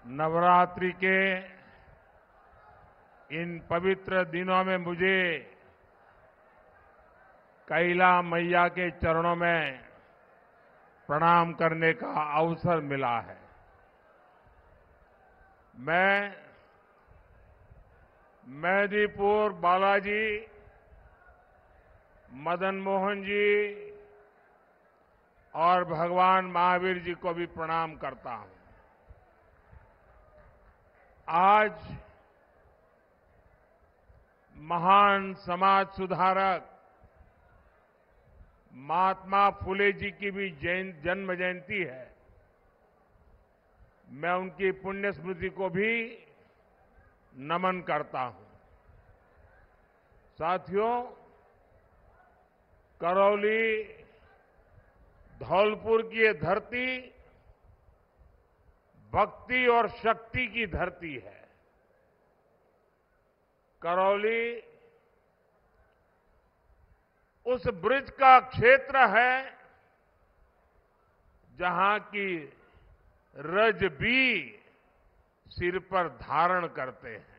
नवरात्रि के इन पवित्र दिनों में मुझे कैला मैया के चरणों में प्रणाम करने का अवसर मिला है। मैं मेदिनीपुर बालाजी, मदन मोहन जी और भगवान महावीर जी को भी प्रणाम करता हूं। आज महान समाज सुधारक महात्मा फुले जी की भी जन्म जयंती है। मैं उनकी पुण्य स्मृति को भी नमन करता हूं। साथियों, करौली धौलपुर की ये धरती भक्ति और शक्ति की धरती है। करौली उस ब्रिज का क्षेत्र है जहां की रज भी सिर पर धारण करते हैं।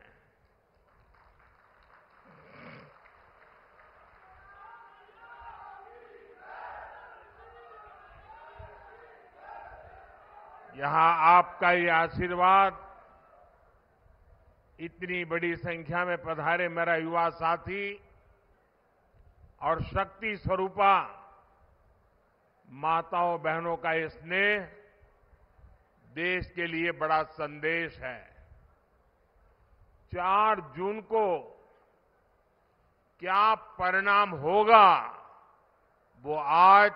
यहां आपका ये आशीर्वाद, इतनी बड़ी संख्या में पधारे मेरा युवा साथी और शक्ति स्वरूपा माताओं बहनों का ये स्नेह देश के लिए बड़ा संदेश है। 4 जून को क्या परिणाम होगा वो आज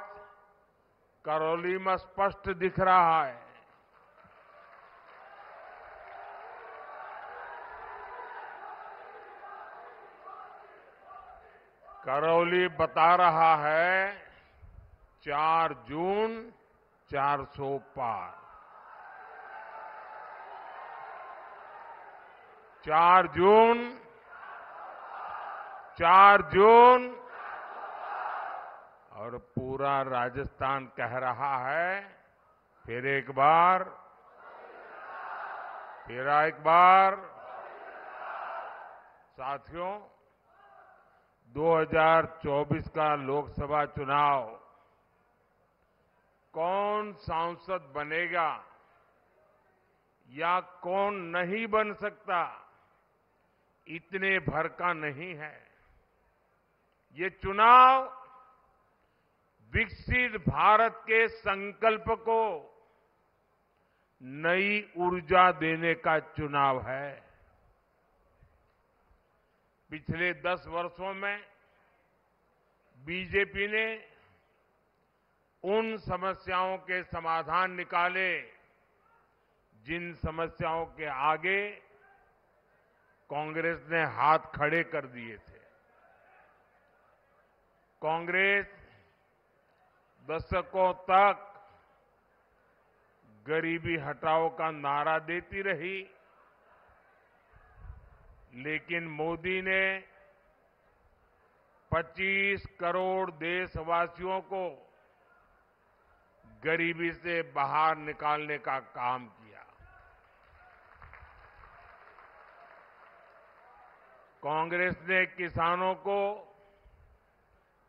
करौली में स्पष्ट दिख रहा है। करौली बता रहा है 4 जून 400 पार। 4 जून और पूरा राजस्थान कह रहा है फिर एक बार। साथियों, 2024 का लोकसभा चुनाव कौन सांसद बनेगा या कौन नहीं बन सकता, इतने भर का नहीं है। ये चुनाव विकसित भारत के संकल्प को नई ऊर्जा देने का चुनाव है। पिछले 10 वर्षों में बीजेपी ने उन समस्याओं के समाधान निकाले जिन समस्याओं के आगे कांग्रेस ने हाथ खड़े कर दिए थे। कांग्रेस दशकों तक गरीबी हटाओ का नारा देती रही, लेकिन मोदी ने 25 करोड़ देशवासियों को गरीबी से बाहर निकालने का काम किया। कांग्रेस ने किसानों को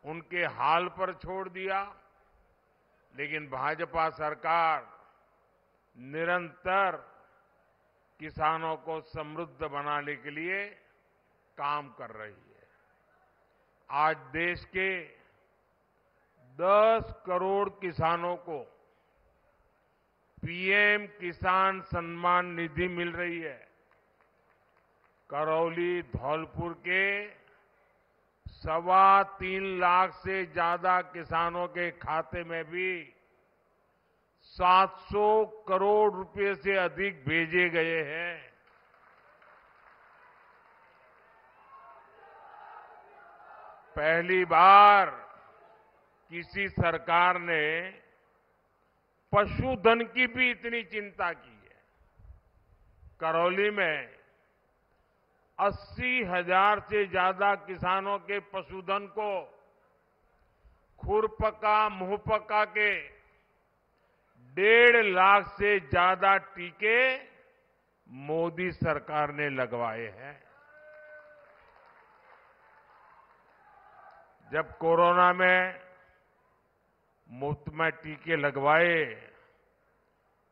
उनके हाल पर छोड़ दिया, लेकिन भाजपा सरकार निरंतर किसानों को समृद्ध बनाने के लिए काम कर रही है। आज देश के 10 करोड़ किसानों को पीएम किसान सम्मान निधि मिल रही है। करौली धौलपुर के 3.25 लाख से ज्यादा किसानों के खाते में भी 700 करोड़ रुपए से अधिक भेजे गए हैं। पहली बार किसी सरकार ने पशुधन की भी इतनी चिंता की है। करौली में 80,000 से ज्यादा किसानों के पशुधन को खुरपका मुंहपका के 1.5 लाख से ज्यादा टीके मोदी सरकार ने लगवाए हैं। जब कोरोना में मुफ्त में टीके लगवाए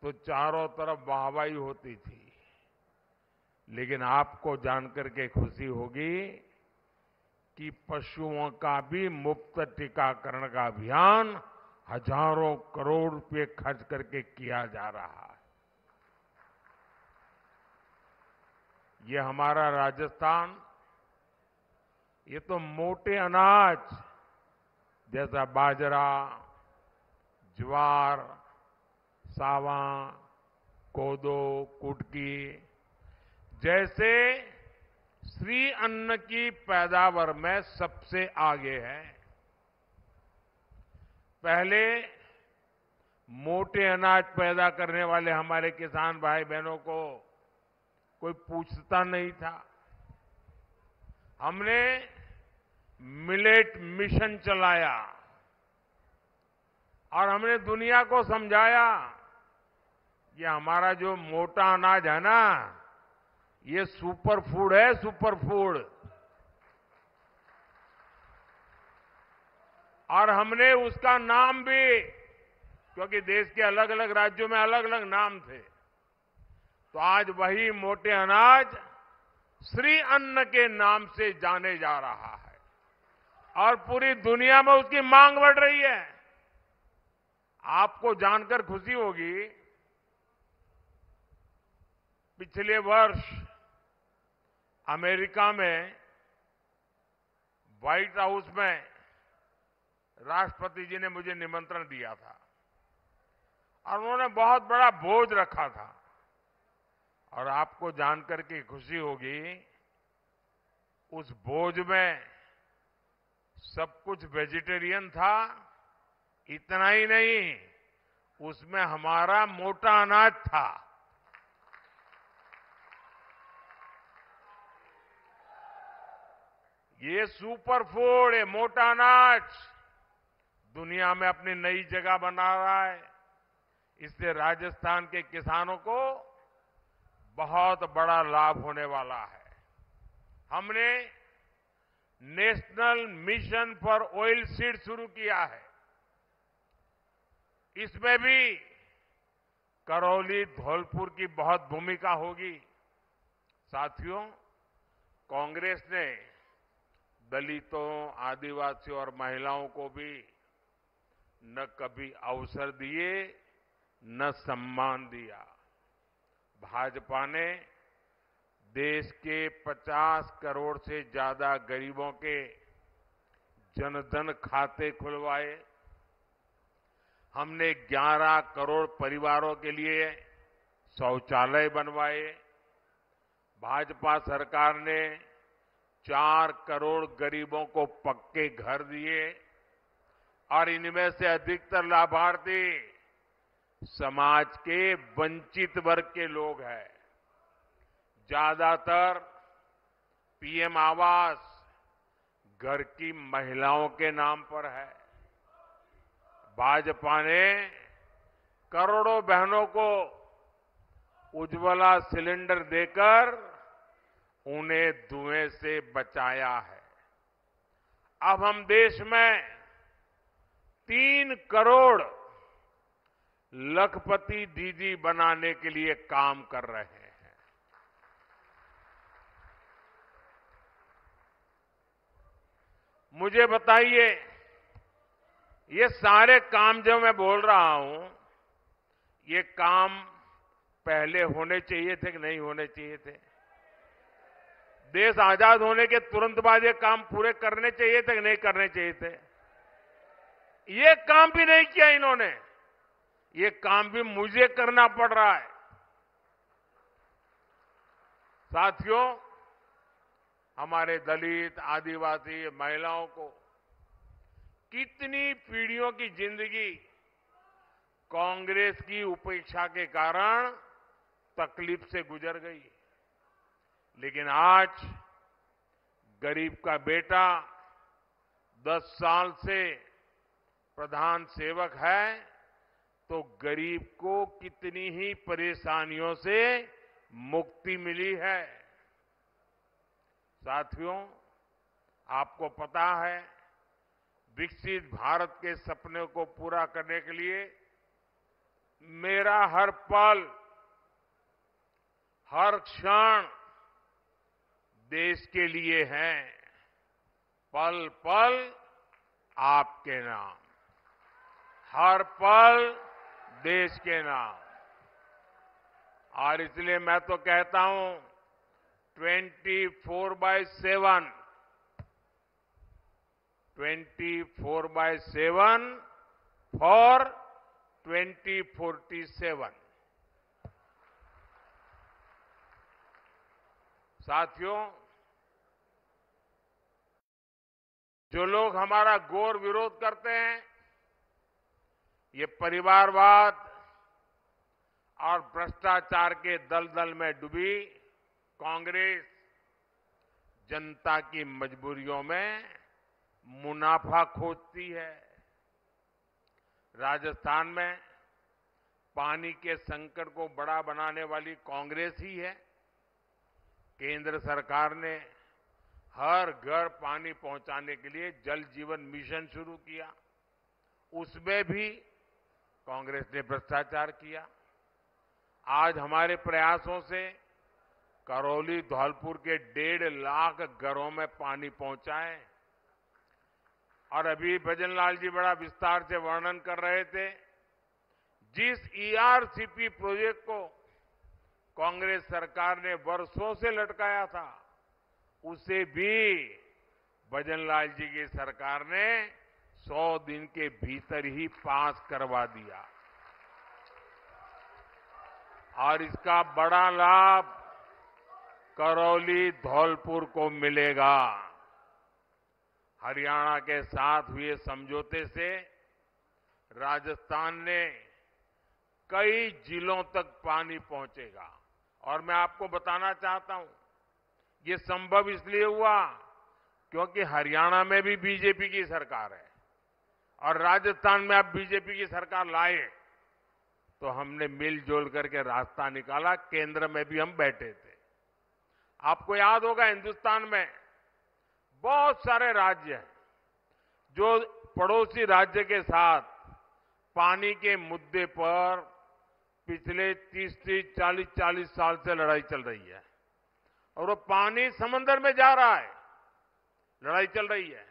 तो चारों तरफ वाहवाही होती थी, लेकिन आपको जानकर के खुशी होगी कि पशुओं का भी मुफ्त टीकाकरण का अभियान हजारों करोड़ रुपए खर्च करके किया जा रहा है। ये हमारा राजस्थान, ये तो मोटे अनाज जैसा बाजरा, ज्वार, सावा, कोदो, कुटकी जैसे श्री अन्न की पैदावार में सबसे आगे है। पहले मोटे अनाज पैदा करने वाले हमारे किसान भाई बहनों को कोई पूछता नहीं था। हमने मिलेट मिशन चलाया और हमने दुनिया को समझाया कि हमारा जो मोटा अनाज है ना, ये सुपर फूड है, सुपर फूड। और हमने उसका नाम भी, क्योंकि देश के अलग अलग राज्यों में अलग अलग नाम थे, तो आज वही मोटे अनाज श्री अन्न के नाम से जाने जा रहा है और पूरी दुनिया में उसकी मांग बढ़ रही है। आपको जानकर खुशी होगी, पिछले वर्ष अमेरिका में व्हाइट हाउस में राष्ट्रपति जी ने मुझे निमंत्रण दिया था और उन्होंने बहुत बड़ा भोज रखा था। और आपको जानकर के खुशी होगी, उस भोज में सब कुछ वेजिटेरियन था। इतना ही नहीं, उसमें हमारा मोटा अनाज था। ये सुपर फूड, ये मोटा अनाज दुनिया में अपनी नई जगह बना रहा है। इससे राजस्थान के किसानों को बहुत बड़ा लाभ होने वाला है। हमने national mission for oil seed शुरू किया है। इसमें भी करौली, धौलपुर की बहुत भूमिका होगी। साथियों, कांग्रेस ने दलितों, आदिवासियों और महिलाओं को भी न कभी अवसर दिए, न सम्मान दिया। भाजपा ने देश के 50 करोड़ से ज्यादा गरीबों के जनधन खाते खुलवाए। हमने 11 करोड़ परिवारों के लिए शौचालय बनवाए। भाजपा सरकार ने 4 करोड़ गरीबों को पक्के घर दिए और इनमें से अधिकतर लाभार्थी समाज के वंचित वर्ग के लोग हैं। ज्यादातर पीएम आवास घर की महिलाओं के नाम पर है। भाजपा ने करोड़ों बहनों को उज्ज्वला सिलेंडर देकर उन्हें धुएं से बचाया है। अब हम देश में 3 करोड़ लखपति दीदी बनाने के लिए काम कर रहे हैं। मुझे बताइए, ये सारे काम जो मैं बोल रहा हूं, ये काम पहले होने चाहिए थे कि नहीं होने चाहिए थे? देश आजाद होने के तुरंत बाद ये काम पूरे करने चाहिए थे कि नहीं करने चाहिए थे? ये काम भी नहीं किया इन्होंने। ये काम भी मुझे करना पड़ रहा है। साथियों, हमारे दलित, आदिवासी, महिलाओं को कितनी पीढ़ियों की जिंदगी कांग्रेस की उपेक्षा के कारण तकलीफ से गुजर गई, लेकिन आज गरीब का बेटा 10 साल से प्रधान सेवक है तो गरीब को कितनी ही परेशानियों से मुक्ति मिली है। साथियों, आपको पता है, विकसित भारत के सपने को पूरा करने के लिए मेरा हर पल, हर क्षण देश के लिए है। पल पल आपके नाम, हर पल देश के नाम। और इसलिए मैं तो कहता हूं 24/7 फॉर 2047। साथियों, जो लोग हमारा घोर विरोध करते हैं, ये परिवारवाद और भ्रष्टाचार के दलदल में डूबी कांग्रेस जनता की मजबूरियों में मुनाफा खोजती है। राजस्थान में पानी के संकट को बड़ा बनाने वाली कांग्रेस ही है। केंद्र सरकार ने हर घर पानी पहुंचाने के लिए जल जीवन मिशन शुरू किया, उसमें भी कांग्रेस ने भ्रष्टाचार किया। आज हमारे प्रयासों से करौली धौलपुर के 1.5 लाख घरों में पानी पहुंचा है। और अभी भजन लाल जी बड़ा विस्तार से वर्णन कर रहे थे, जिस ईआरसीपी प्रोजेक्ट को कांग्रेस सरकार ने वर्षों से लटकाया था, उसे भी भजन लाल जी की सरकार ने 100 दिन के भीतर ही पास करवा दिया। और इसका बड़ा लाभ करौली धौलपुर को मिलेगा। हरियाणा के साथ हुए समझौते से राजस्थान ने कई जिलों तक पानी पहुंचेगा। और मैं आपको बताना चाहता हूं, ये संभव इसलिए हुआ क्योंकि हरियाणा में भी बीजेपी की सरकार है और राजस्थान में अब बीजेपी की सरकार लाए, तो हमने मिलजुल करके रास्ता निकाला। केंद्र में भी हम बैठे थे। आपको याद होगा, हिंदुस्तान में बहुत सारे राज्य हैं जो पड़ोसी राज्य के साथ पानी के मुद्दे पर पिछले 30 40 साल से लड़ाई चल रही है। और वो पानी समंदर में जा रहा है, लड़ाई चल रही है।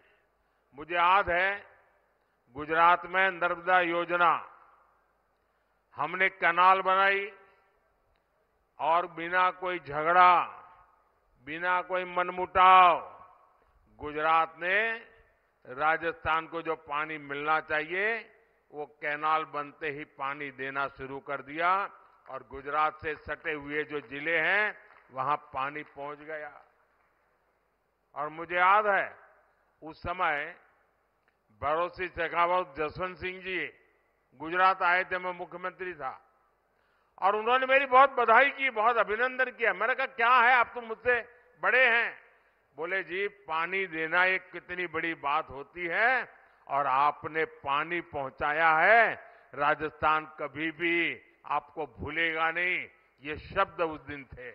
मुझे याद है, गुजरात में नर्मदा योजना, हमने कैनाल बनाई और बिना कोई झगड़ा, बिना कोई मनमुटाव गुजरात ने राजस्थान को जो पानी मिलना चाहिए वो कैनाल बनते ही पानी देना शुरू कर दिया। और गुजरात से सटे हुए जो जिले हैं वहां पानी पहुंच गया। और मुझे याद है, उस समय बड़ोसी शेखावत जसवंत सिंह जी गुजरात आए थे, मैं मुख्यमंत्री था, और उन्होंने मेरी बहुत बधाई की, बहुत अभिनंदन किया। मैंने कहा, क्या है, आप तो मुझसे बड़े हैं। बोले, जी पानी देना एक कितनी बड़ी बात होती है और आपने पानी पहुंचाया है, राजस्थान कभी भी आपको भूलेगा नहीं। ये शब्द उस दिन थे।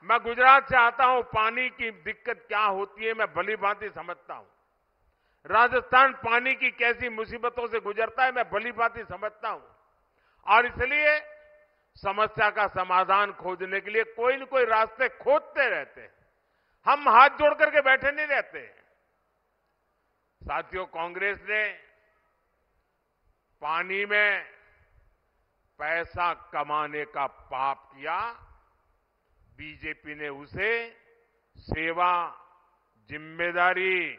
मैं गुजरात से आता हूं, पानी की दिक्कत क्या होती है मैं भली भांति समझता हूं। राजस्थान पानी की कैसी मुसीबतों से गुजरता है मैं भली भांति समझता हूं। और इसलिए समस्या का समाधान खोजने के लिए कोई न कोई रास्ते खोजते रहते हैं। हम हाथ जोड़ करके बैठे नहीं रहते। साथियों, कांग्रेस ने पानी में पैसा कमाने का पाप किया, बीजेपी ने उसे सेवा, जिम्मेदारी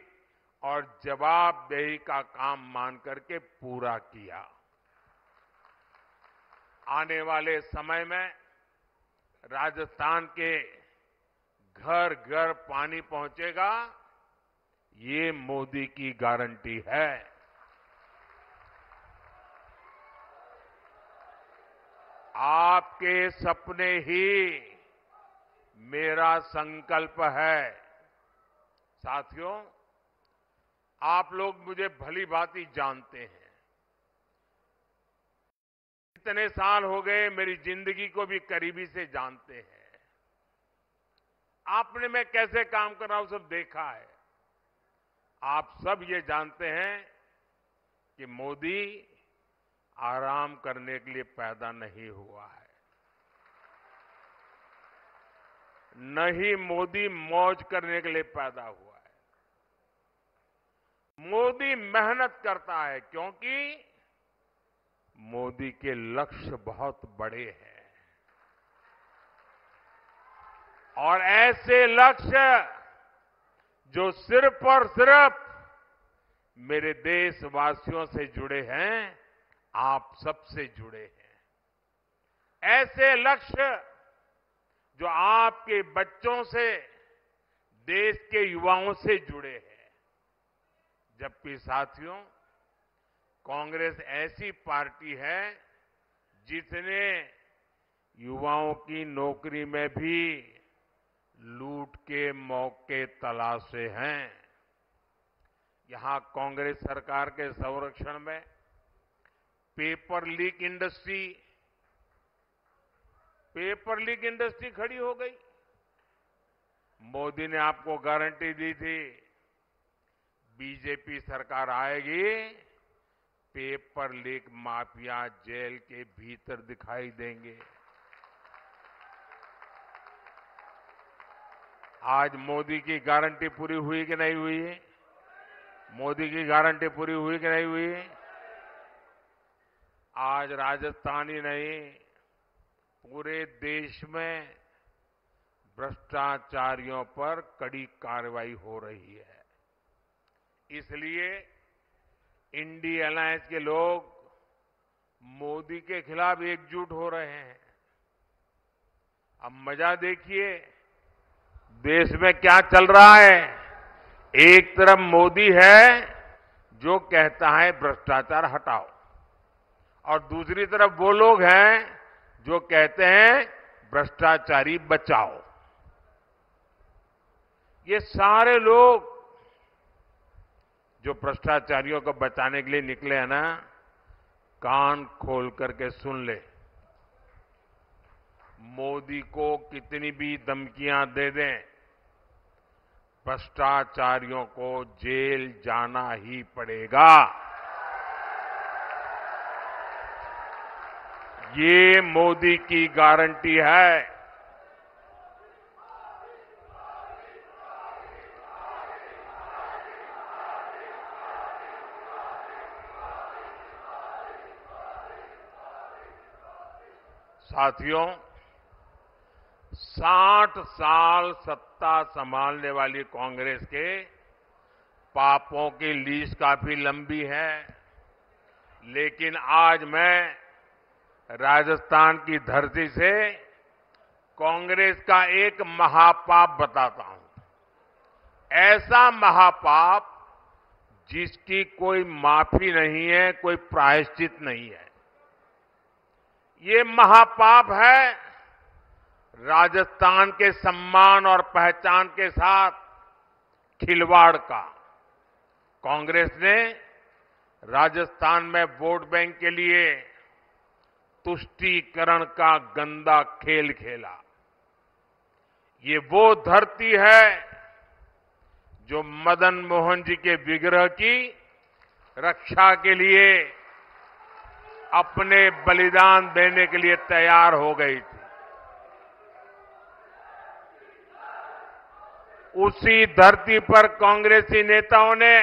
और जवाबदेही का काम मान करके पूरा किया। आने वाले समय में राजस्थान के घर घर पानी पहुंचेगा, ये मोदी की गारंटी है। आपके सपने ही मेरा संकल्प है। साथियों, आप लोग मुझे भली भांति जानते हैं। इतने साल हो गए, मेरी जिंदगी को भी करीबी से जानते हैं। आपने मैं कैसे काम कर रहा हूं सब देखा है। आप सब ये जानते हैं कि मोदी आराम करने के लिए पैदा नहीं हुआ है, न ही मोदी मौज करने के लिए पैदा हुआ है। मोदी मेहनत करता है क्योंकि मोदी के लक्ष्य बहुत बड़े हैं और ऐसे लक्ष्य जो सिर्फ और सिर्फ मेरे देशवासियों से जुड़े हैं, आप सबसे जुड़े हैं। ऐसे लक्ष्य जो आपके बच्चों से, देश के युवाओं से जुड़े हैं। जबकि साथियों, कांग्रेस ऐसी पार्टी है जिसने युवाओं की नौकरी में भी लूट के मौके तलाशे हैं। यहां कांग्रेस सरकार के संरक्षण में पेपर लीक इंडस्ट्री खड़ी हो गई। मोदी ने आपको गारंटी दी थी, बीजेपी सरकार आएगी, पेपर लीक माफिया जेल के भीतर दिखाई देंगे। आज मोदी की गारंटी पूरी हुई कि नहीं हुई? मोदी की गारंटी पूरी हुई कि नहीं हुई? आज राजस्थान ही नहीं, पूरे देश में भ्रष्टाचारियों पर कड़ी कार्रवाई हो रही है। इसलिए इंडी अलायंस के लोग मोदी के खिलाफ एकजुट हो रहे हैं। अब मजा देखिए, देश में क्या चल रहा है। एक तरफ मोदी है जो कहता है भ्रष्टाचार हटाओ, और दूसरी तरफ वो लोग हैं जो कहते हैं भ्रष्टाचारी बचाओ। ये सारे लोग जो भ्रष्टाचारियों को बचाने के लिए निकले हैं ना, कान खोल करके सुन ले। मोदी को कितनी भी धमकियां दे दें, भ्रष्टाचारियों को जेल जाना ही पड़ेगा। ये मोदी की गारंटी है। साथियों, 60 साल सत्ता संभालने वाली कांग्रेस के पापों की लिस्ट काफी लंबी है, लेकिन आज मैं राजस्थान की धरती से कांग्रेस का एक महापाप बताता हूं। ऐसा महापाप जिसकी कोई माफी नहीं है, कोई प्रायश्चित नहीं है। ये महापाप है राजस्थान के सम्मान और पहचान के साथ खिलवाड़ का। कांग्रेस ने राजस्थान में वोट बैंक के लिए तुष्टीकरण का गंदा खेल खेला। ये वो धरती है जो मदन मोहन जी के विग्रह की रक्षा के लिए अपने बलिदान देने के लिए तैयार हो गई थी। उसी धरती पर कांग्रेसी नेताओं ने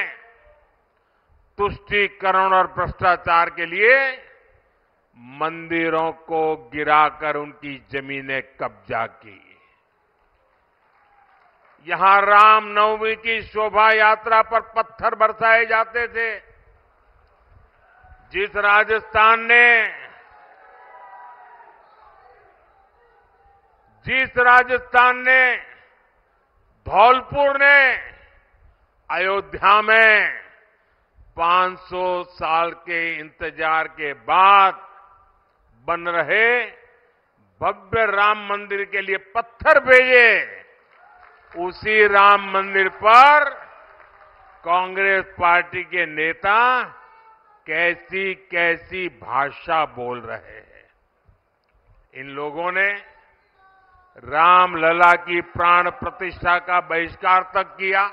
तुष्टीकरण और भ्रष्टाचार के लिए मंदिरों को गिराकर उनकी जमीनें कब्जा की। यहां रामनवमी की शोभा यात्रा पर पत्थर बरसाए जाते थे। जिस राजस्थान ने धौलपुर ने अयोध्या में 500 साल के इंतजार के बाद बन रहे भव्य राम मंदिर के लिए पत्थर भेजे, उसी राम मंदिर पर कांग्रेस पार्टी के नेता कैसी कैसी भाषा बोल रहे हैं। इन लोगों ने रामलला की प्राण प्रतिष्ठा का बहिष्कार तक किया।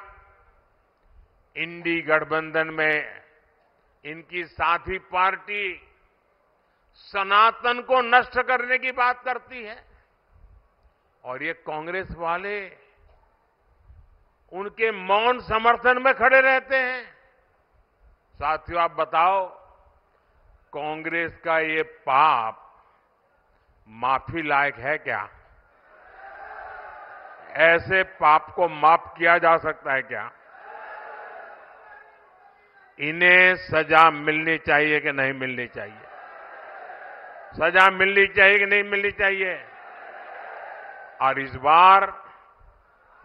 इंडी गठबंधन में इनकी साथी पार्टी सनातन को नष्ट करने की बात करती है और ये कांग्रेस वाले उनके मौन समर्थन में खड़े रहते हैं। साथियों, आप बताओ, कांग्रेस का ये पाप माफी लायक है क्या? ऐसे पाप को माफ किया जा सकता है क्या? इन्हें सजा मिलनी चाहिए कि नहीं मिलनी चाहिए? सजा मिलनी चाहिए कि नहीं मिलनी चाहिए? और इस बार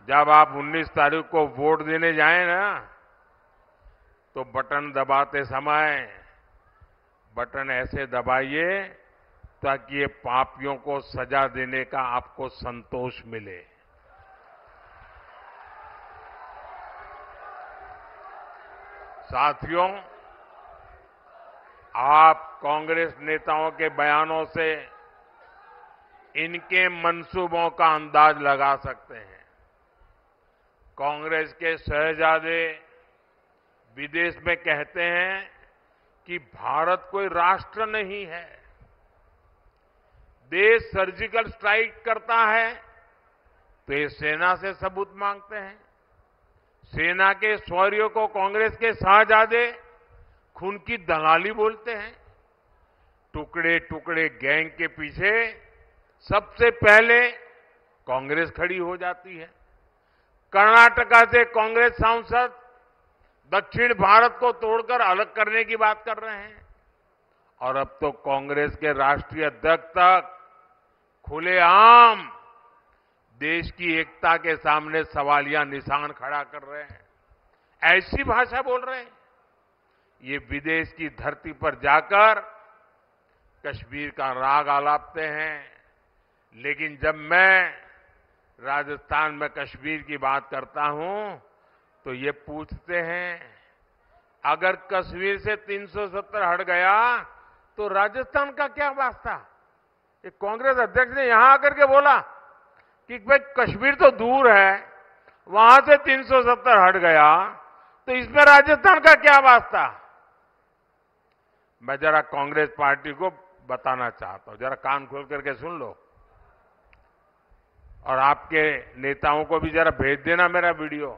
जब आप 19 तारीख को वोट देने जाएं ना, तो बटन दबाते समय बटन ऐसे दबाइए ताकि ये पापियों को सजा देने का आपको संतोष मिले। साथियों, आप कांग्रेस नेताओं के बयानों से इनके मंसूबों का अंदाज लगा सकते हैं। कांग्रेस के शहजादे विदेश में कहते हैं कि भारत कोई राष्ट्र नहीं है। देश सर्जिकल स्ट्राइक करता है तो ये सेना से सबूत मांगते हैं। सेना के शौर्य को कांग्रेस के शहजादे खून की दलाली बोलते हैं। टुकड़े टुकड़े गैंग के पीछे सबसे पहले कांग्रेस खड़ी हो जाती है। कर्नाटका से कांग्रेस सांसद दक्षिण भारत को तोड़कर अलग करने की बात कर रहे हैं और अब तो कांग्रेस के राष्ट्रीय अध्यक्ष तक खुलेआम देश की एकता के सामने सवालिया निशान खड़ा कर रहे हैं। ऐसी भाषा बोल रहे हैं। ये विदेश की धरती पर जाकर कश्मीर का राग आलापते हैं, लेकिन जब मैं राजस्थान में कश्मीर की बात करता हूं तो ये पूछते हैं, अगर कश्मीर से 370 हट गया तो राजस्थान का क्या वास्ता? ये कांग्रेस अध्यक्ष ने यहां आकर के बोला कि भाई कश्मीर तो दूर है, वहां से 370 हट गया तो इसमें राजस्थान का क्या वास्ता? मैं जरा कांग्रेस पार्टी को बताना चाहता हूं, जरा कान खोल करके सुन लो और आपके नेताओं को भी जरा भेज देना मेरा वीडियो।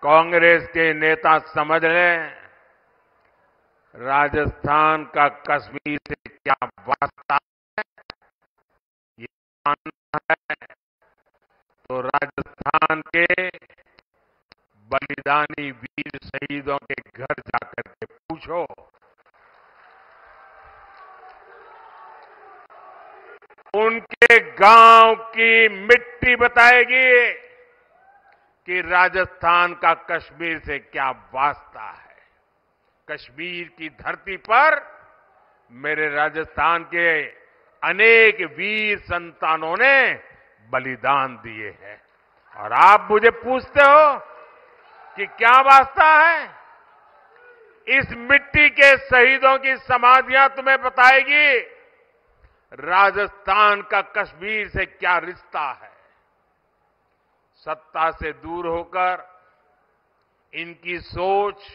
कांग्रेस के नेता समझ लें, राजस्थान का कश्मीर से क्या वास्ता है, ये जानना है तो राजस्थान के बलिदानी वीर शहीदों के घर जाकर के पूछो। उनके गांव की मिट्टी बताएगी कि राजस्थान का कश्मीर से क्या वास्ता है। कश्मीर की धरती पर मेरे राजस्थान के अनेक वीर संतानों ने बलिदान दिए हैं और आप मुझे पूछते हो कि क्या वास्ता है? इस मिट्टी के शहीदों की समाधियां तुम्हें बताएगी राजस्थान का कश्मीर से क्या रिश्ता है। सत्ता से दूर होकर इनकी सोच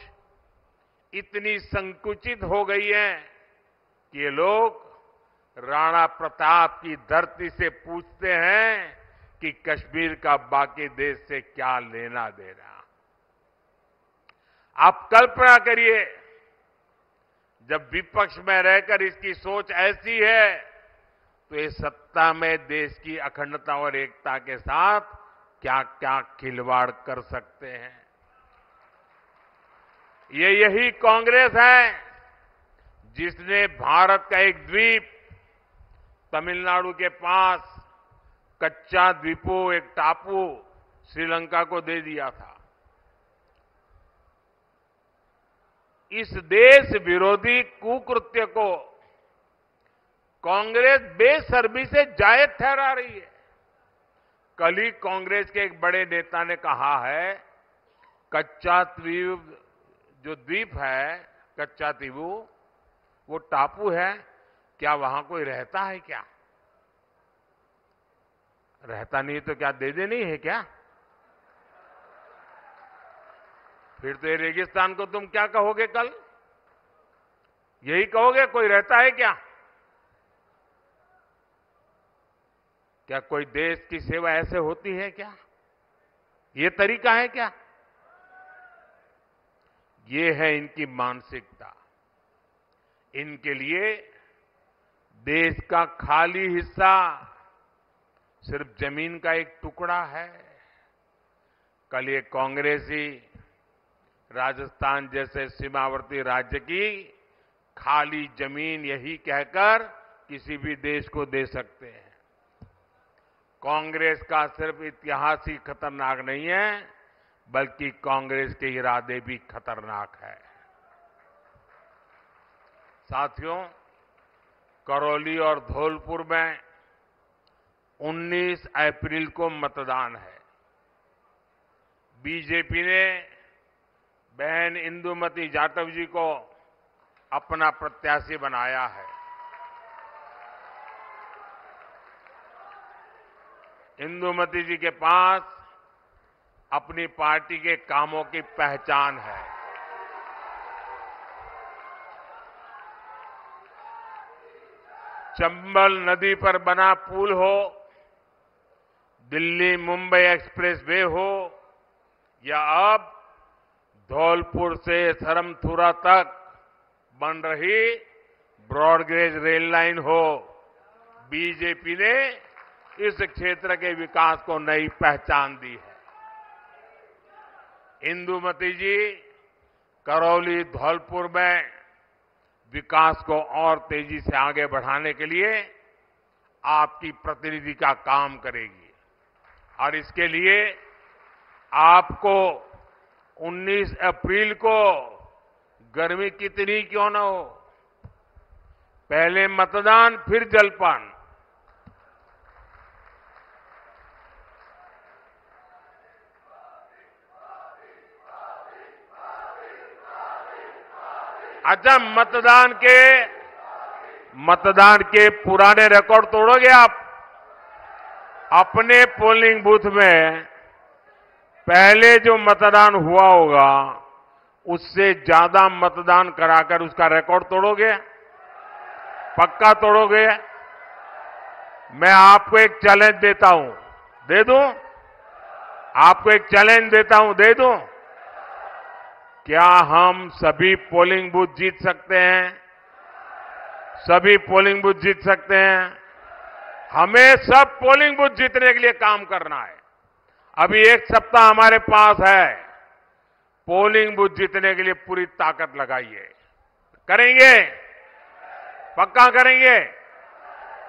इतनी संकुचित हो गई है कि ये लोग राणा प्रताप की धरती से पूछते हैं कि कश्मीर का बाकी देश से क्या लेना देना। आप कल्पना करिए, जब विपक्ष में रहकर इसकी सोच ऐसी है तो ये सत्ता में देश की अखंडता और एकता के साथ क्या क्या खिलवाड़ कर सकते हैं। ये यही कांग्रेस है जिसने भारत का एक द्वीप तमिलनाडु के पास कच्चा द्वीपो एक टापू श्रीलंका को दे दिया था। इस देश विरोधी कुकृत्य को कांग्रेस बेशर्मी से जायज ठहरा रही है। कल ही कांग्रेस के एक बड़े नेता ने कहा है, कच्चा द्वीप जो द्वीप है, कच्चा द्वीपू, वो टापू है, क्या वहां कोई रहता है क्या? रहता नहीं तो क्या दे देनी है क्या? फिर तो ये रेगिस्तान को तुम क्या कहोगे कल? यही कहोगे कोई रहता है क्या? क्या कोई देश की सेवा ऐसे होती है क्या? ये तरीका है क्या? ये है इनकी मानसिकता। इनके लिए देश का खाली हिस्सा सिर्फ जमीन का एक टुकड़ा है। कल ये कांग्रेसी राजस्थान जैसे सीमावर्ती राज्य की खाली जमीन यही कहकर किसी भी देश को दे सकते हैं। कांग्रेस का सिर्फ इतिहास ही खतरनाक नहीं है, बल्कि कांग्रेस के इरादे भी खतरनाक है। साथियों, करौली और धौलपुर में 19 अप्रैल को मतदान है। बीजेपी ने बहन इंदुमती जाटव जी को अपना प्रत्याशी बनाया है। इंदुमती जी के पास अपनी पार्टी के कामों की पहचान है। चंबल नदी पर बना पुल हो, दिल्ली मुंबई एक्सप्रेस वे हो, या अब धौलपुर से सरमथुरा तक बन रही ब्रॉडगेज रेल लाइन हो, बीजेपी ने इस क्षेत्र के विकास को नई पहचान दी है। इंदुमती जी करौली धौलपुर में विकास को और तेजी से आगे बढ़ाने के लिए आपकी प्रतिनिधि का काम करेगी, और इसके लिए आपको 19 अप्रैल को गर्मी कितनी क्यों न हो, पहले मतदान फिर जलपान। अच्छा, मतदान के पुराने रिकॉर्ड तोड़ोगे आप? अपने पोलिंग बूथ में पहले जो मतदान हुआ होगा उससे ज्यादा मतदान कराकर उसका रिकॉर्ड तोड़ोगे? पक्का तोड़ोगे? मैं आपको एक चैलेंज देता हूं, दे दूं? आपको एक चैलेंज देता हूं, दे दूं? क्या हम सभी पोलिंग बूथ जीत सकते हैं? सभी पोलिंग बूथ जीत सकते हैं? हमें सब पोलिंग बूथ जीतने के लिए काम करना है। अभी एक सप्ताह हमारे पास है, पोलिंग बूथ जीतने के लिए पूरी ताकत लगाइए। करेंगे? पक्का करेंगे?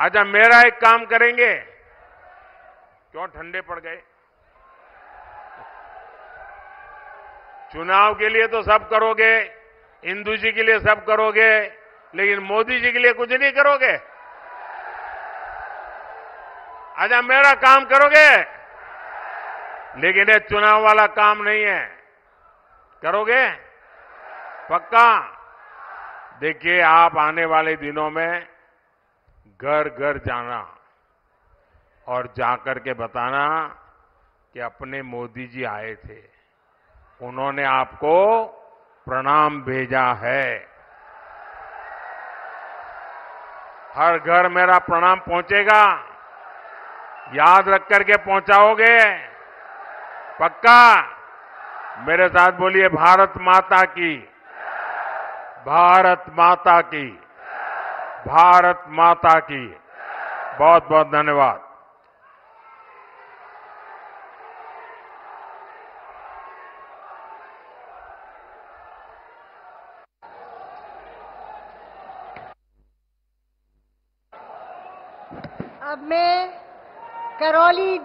अच्छा, मेरा एक काम करेंगे। क्यों ठंडे पड़ गए? चुनाव के लिए तो सब करोगे, इंदू जी के लिए सब करोगे, लेकिन मोदी जी के लिए कुछ नहीं करोगे? अच्छा, मेरा काम करोगे, लेकिन ये चुनाव वाला काम नहीं है। करोगे? पक्का? देखिए, आप आने वाले दिनों में घर घर जाना और जाकर के बताना कि अपने मोदी जी आए थे, उन्होंने आपको प्रणाम भेजा है। हर घर मेरा प्रणाम पहुंचेगा, याद रख करके पहुंचाओगे? पक्का? मेरे साथ बोलिए, भारत माता की, भारत माता की, भारत माता की। बहुत बहुत धन्यवाद। अब मैं करौली